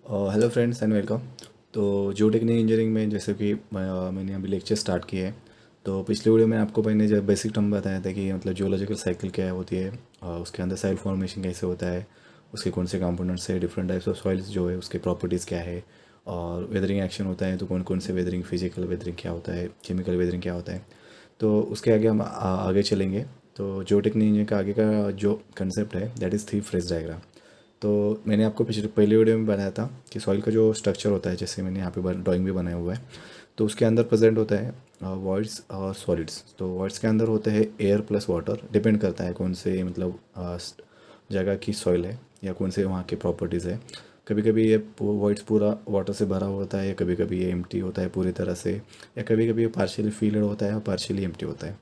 Hello friends and welcome. तो जियो technique engineering में जैसे कि मैंने अभी लेक्चर स्टार्ट किया है। तो पिछले वीडियो में आपको मैंने जब बेसिक टर्म बताया था कि मतलब जियोलॉजिकल साइकिल क्या होती है, उसके अंदर साइल फॉर्मेशन कैसे होता है, उसके कौन से कंपोनेंट्स है, डिफरेंट टाइप्स ऑफ सॉइल्स जो है उसके प्रॉपर्टीज़ क्या है, और वेदरिंग एक्शन होता है तो कौन कौन से वेदरिंग, फिजिकल वेदरिंग क्या होता है, केमिकल वेदरिंग क्या होता है। तो उसके आगे हम आगे चलेंगे। तो जियो टेक्निक इंजीनियरिंग का आगे का जो कंसेप्ट है that is three phase diagram. तो मैंने आपको पिछले पहले वीडियो में बताया था कि सॉइल का जो स्ट्रक्चर होता है, जैसे मैंने यहाँ पे ड्राइंग भी बनाया हुआ है। तो उसके अंदर प्रेजेंट होता है वॉइड्स और सॉलिड्स। तो वॉइड्स के अंदर होते हैं एयर प्लस वाटर, डिपेंड करता है कौन से मतलब जगह की सॉइल है या कौन से वहाँ के प्रॉपर्टीज़ है। कभी कभी ये वॉइड्स पूरा वाटर से भरा होता है, कभी कभी ये एम्प्टी होता है पूरी तरह से, या कभी कभी ये पार्शियली फील्ड होता है और पार्शियली एम्प्टी होता है।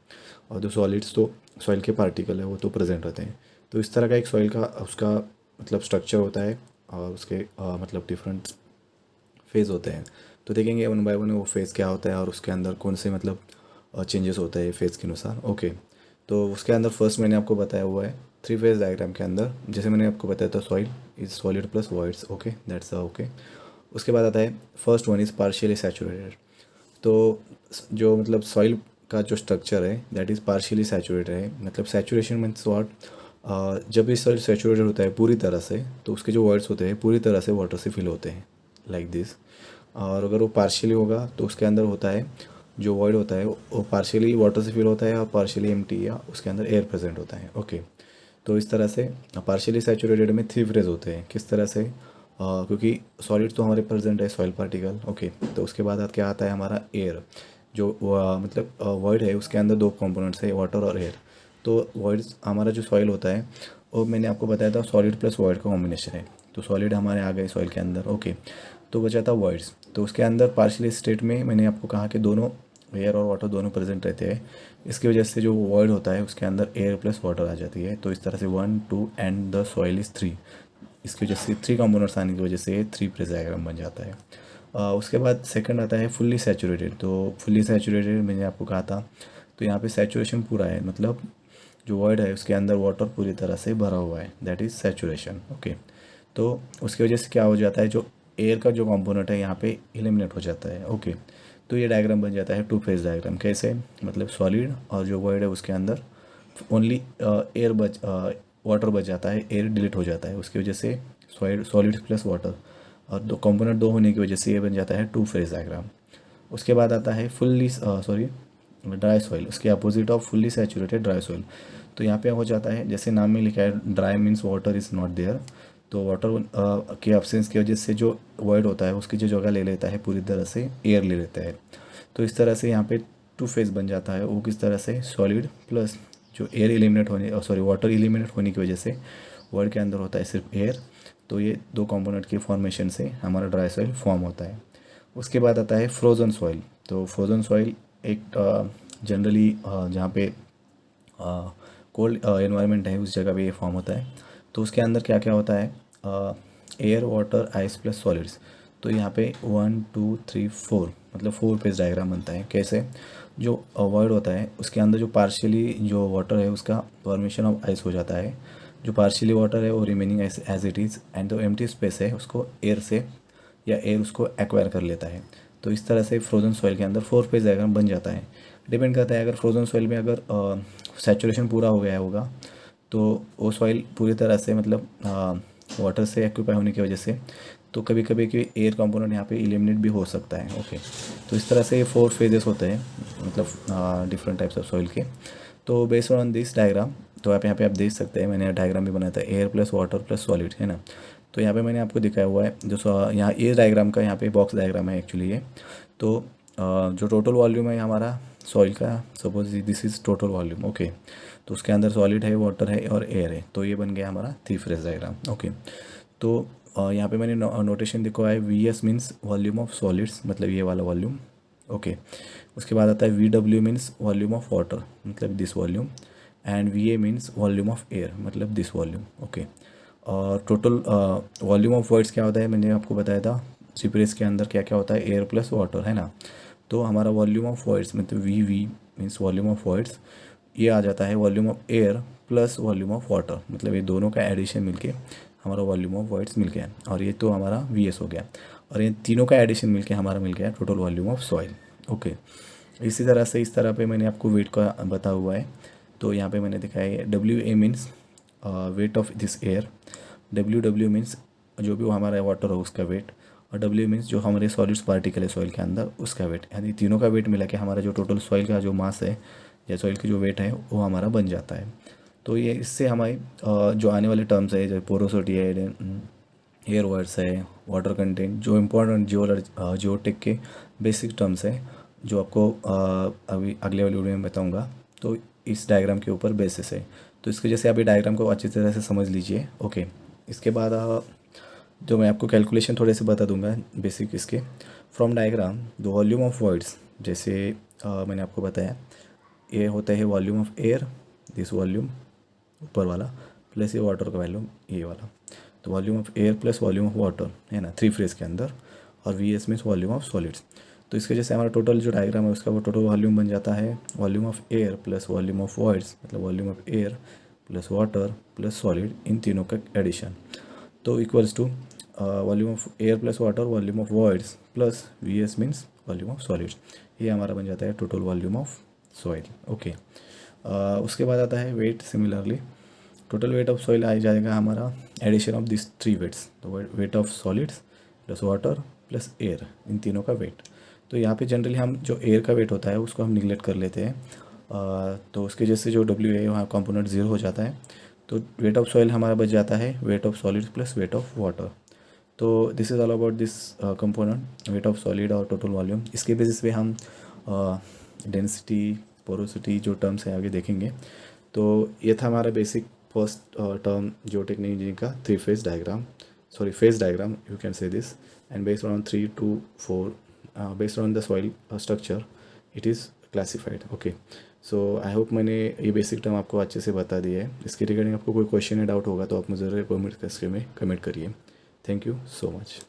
और जो सॉलिड्स तो सॉइल के पार्टिकल है वो तो प्रेजेंट रहते हैं। तो इस तरह का एक सॉइल का उसका मतलब स्ट्रक्चर होता है, और उसके मतलब डिफरेंट फेज़ होते हैं। तो देखेंगे वन बाय वन वो फेज़ क्या होता है और उसके अंदर कौन से मतलब चेंजेस होते हैं फेज़ के अनुसार। ओके। तो उसके अंदर फर्स्ट मैंने आपको बताया हुआ है थ्री फेज़ डायग्राम के अंदर, जैसे मैंने आपको बताया था soil is solid plus voids. Okay, that's okay. उसके बाद आता है first one is partially saturated. तो जो मतलब सॉइल का जो स्ट्रक्चर है दैट इज़ पार्शियली सैचुरेटेड है। मतलब सैचुरेशन मीन्स व्हाट, जब भी सॉइल सैचुरेटेड होता है पूरी तरह से तो उसके जो वर्ड्स होते हैं पूरी तरह से वाटर से फिल होते हैं, लाइक दिस। और अगर वो पार्शियली होगा तो उसके अंदर होता है जो वॉइड होता है वो पार्शियली वाटर से फिल होता है और पार्शियली एम्प्टी या उसके अंदर एयर प्रेजेंट होता है। ओके। तो इस तरह से पार्शियली सैचुरेटेड में थ्री फेज होते हैं। किस तरह से, क्योंकि सॉलिड तो हमारे प्रेजेंट है सॉइल पार्टिकल। ओके। तो उसके बाद क्या आता है हमारा एयर, जो मतलब वॉइड है उसके अंदर दो कंपोनेंट्स है, वाटर और एयर। तो वॉइड हमारा जो सॉइल होता है वो मैंने आपको बताया था सॉलिड प्लस वॉइड का कॉम्बिनेशन है। तो सॉलिड हमारे आ गए सॉइल के अंदर। ओके। तो बचा था वॉइड्स। तो उसके अंदर पार्शियल स्टेट में मैंने आपको कहा कि दोनों एयर और वाटर दोनों प्रेजेंट रहते हैं। इसकी वजह से जो वॉइड होता है उसके अंदर एयर प्लस वाटर आ जाती है। तो इस तरह से 1 2 एंड द सॉइल इज़ 3। इसकी वजह से थ्री कंपोनेंट्स आने की वजह से ये थ्री फेज डायग्राम बन जाता है। उसके बाद सेकंड आता है फुल्ली सैचुरेटेड। तो फुल्ली सैचुरेटेड मैंने आपको कहा था, तो यहाँ पे सैचुरेशन पूरा है, मतलब जो वॉइड है उसके अंदर वाटर पूरी तरह से भरा हुआ है, दैट इज़ सैचुरेशन। ओके। तो उसकी वजह से क्या हो जाता है, जो एयर का जो कंपोनेंट है यहाँ पे एलिमिनेट हो जाता है। ओके। तो ये डायग्राम बन जाता है टू फेज डायग्राम। कैसे, मतलब सॉलिड और जो वॉइड है उसके अंदर ओनली एयर बच वाटर बच जाता है, एयर डिलीट हो जाता है। उसकी वजह से सॉलिड प्लस वाटर और दो कंपोनेंट दो होने की वजह से ये बन जाता है टू फेज डायग्राम। उसके बाद आता है फुल्ली सॉरी ड्राई सॉइल, उसके opposite off fully saturated dry soil. तो यहाँ पे हो जाता है जैसे नाम में लिखा है dry means water is not there. तो वाटर के एब्सेंस की वजह से जो वॉइड होता है उसकी जो जगह ले लेता है पूरी तरह से एयर ले लेता है। तो इस तरह से यहाँ पे टू फेज बन जाता है। वो किस तरह से, सॉलिड प्लस जो एयर एलिमिनेट होने सॉरी वाटर एलिमिनेट होने की वजह से वर्ल्ड के अंदर होता है सिर्फ एयर। तो ये दो कंपोनेंट के फॉर्मेशन से हमारा ड्राई सॉइल फॉर्म होता है। उसके बाद आता है फ्रोज़न सॉइल। तो फ्रोज़न सॉइल एक जनरली जहाँ पे कोल्ड एनवायरनमेंट है उस जगह पे ये फॉर्म होता है। तो उसके अंदर क्या क्या होता है, air water ice plus solids. तो यहाँ पे 1 2 3 4 मतलब फोर फेज डायग्राम बनता है। कैसे, जो वर्ड होता है उसके अंदर जो पार्शियली जो वाटर है उसका फॉर्मेशन ऑफ आइस हो जाता है, जो पार्शियली वाटर है वो remaining as it is, and जो एम्प्टी स्पेस है उसको एयर से या एयर उसको एक्वायर कर लेता है। तो इस तरह से फ्रोजन सॉइल के अंदर फोर फेज डायग्राम बन जाता है। डिपेंड करता है, अगर फ्रोजन सॉइल में अगर सैचुरेशन पूरा हो गया होगा तो वो सॉइल पूरी तरह से मतलब वाटर से एक्यूपाई होने की वजह से तो कभी कभी कि एयर कंपोनेंट यहाँ पे एलिमिनेट भी हो सकता है। ओके। तो इस तरह से ये फोर फेजेस होते हैं, मतलब डिफरेंट टाइप्स ऑफ सॉइल के। तो बेस्ड ऑन दिस डायग्राम, तो आप यहाँ पे आप देख सकते हैं मैंने डायग्राम भी बनाया था, air plus water plus solid, है ना। तो यहाँ पे मैंने आपको दिखाया हुआ है जो यहाँ ये डायग्राम का यहाँ पे बॉक्स डायग्राम है एक्चुअली ये। तो जो टोटल वॉल्यूम है हमारा सॉइल का, suppose this is total volume. Okay. तो उसके अंदर सॉलिड है, वाटर है और एयर है। तो ये बन गया हमारा थ्री फेज डायग्राम। ओके। तो यहाँ पे मैंने नोटेशन देखो है, V S means volume of solids, मतलब ये वाला वॉल्यूम। ओके। उसके बाद आता है V W means volume of water, मतलब this volume. And V A means volume of air, मतलब दिस वॉल्यूम। ओके। और टोटल वॉल्यूम ऑफ वर्ड्स क्या होता है मैंने आपको बताया था, सिपरेस के अंदर क्या क्या होता है, एयर प्लस वाटर, है ना। तो हमारा वॉल्यूम ऑफ वर्ड्स मतलब V means volume of voids, ये आ जाता है volume of air plus volume of water, मतलब ये दोनों का एडिशन मिलके हमारा वॉल्यूम ऑफ वॉइड्स मिल गया, और ये तो हमारा VS हो गया, और ये तीनों का एडिशन मिलके हमारा मिल गया total volume of soil. Okay, इसी तरह से इस तरह पे मैंने आपको वेट का बता हुआ है। तो यहाँ पे मैंने दिखाया है WA means weight of this air, WW means जो भी वो हमारा वाटर हो उसका वेट, और W मीन्स जो हमारे सॉलिड्स पार्टिकल है सॉइल के अंदर उसका वेट, यानी तीनों का वेट मिला के हमारा जो टोटल सॉइल का जो मास है या सॉइल की जो वेट है वो हमारा बन जाता है। तो ये इससे हमारे जो आने वाले टर्म्स है जैसे पोरोसिटी है, एयर वर्ड्स है, वाटर कंटेंट, जो इम्पोर्टेंट जियोटेक के बेसिक टर्म्स है जो आपको अभी अगले वाले वीडियो में बताऊंगा, तो इस डायग्राम के ऊपर बेसिस है। तो इसकी वजह से आप ये डायग्राम को अच्छी तरह से समझ लीजिए। ओके, इसके बाद जो मैं आपको कैलकुलेशन थोड़े से बता दूंगा बेसिक इसके। From diagram the volume of words, जैसे मैंने आपको बताया ये होता है volume of air, this volume ऊपर वाला, प्लस ये वाटर का वॉल्यूम ये वाला, तो volume of air plus volume of water है ना 3 फेज के अंदर, और VS means volume of solids. तो इसके वजह से हमारा टोटल जो डायग्राम है उसका वो टोटल वॉल्यूम बन जाता है volume of air plus volume of voids, मतलब volume of air plus water plus solid, इन तीनों का एडिशन, तो equals to volume of air plus water volume of voids plus VS means volume of solids. ये हमारा बन जाता है total volume of soil. Okay, उसके बाद आता है weight. Similarly total weight of soil आ जाएगा हमारा एडिशन ऑफ दिस 3 वेट्स, तो wait of solids plus water plus air, इन तीनों का वेट। तो यहाँ पे जनरली हम जो एयर का वेट होता है उसको हम निगलेक्ट कर लेते हैं, तो उसके जैसे जो WA वहाँ कंपोनेंट 0 हो जाता है, तो वेट ऑफ सॉइल हमारा बच जाता है weight of solids plus weight of water. तो this is all about this component weight of solid और टोटल वॉल्यूम। इसके बेसिस पे हम डेंसिटी पोरोसिटी जो टर्म्स हैं आगे देखेंगे। तो ये था हमारा बेसिक फर्स्ट टर्म जियोटेक्निक इंजीनियरिंग का 3 phase diagram, sorry phase diagram you can say this, and based on 3 to 4 based on the soil structure it is classified. Okay, so I hope मैंने ये बेसिक टर्म आपको अच्छे से बता दिया है। इसके रिगार्डिंग आपको कोई क्वेश्चन या डाउट होगा तो आप मुझे कमेंट सेक्शन में कमेंट करिए। Thank you so much.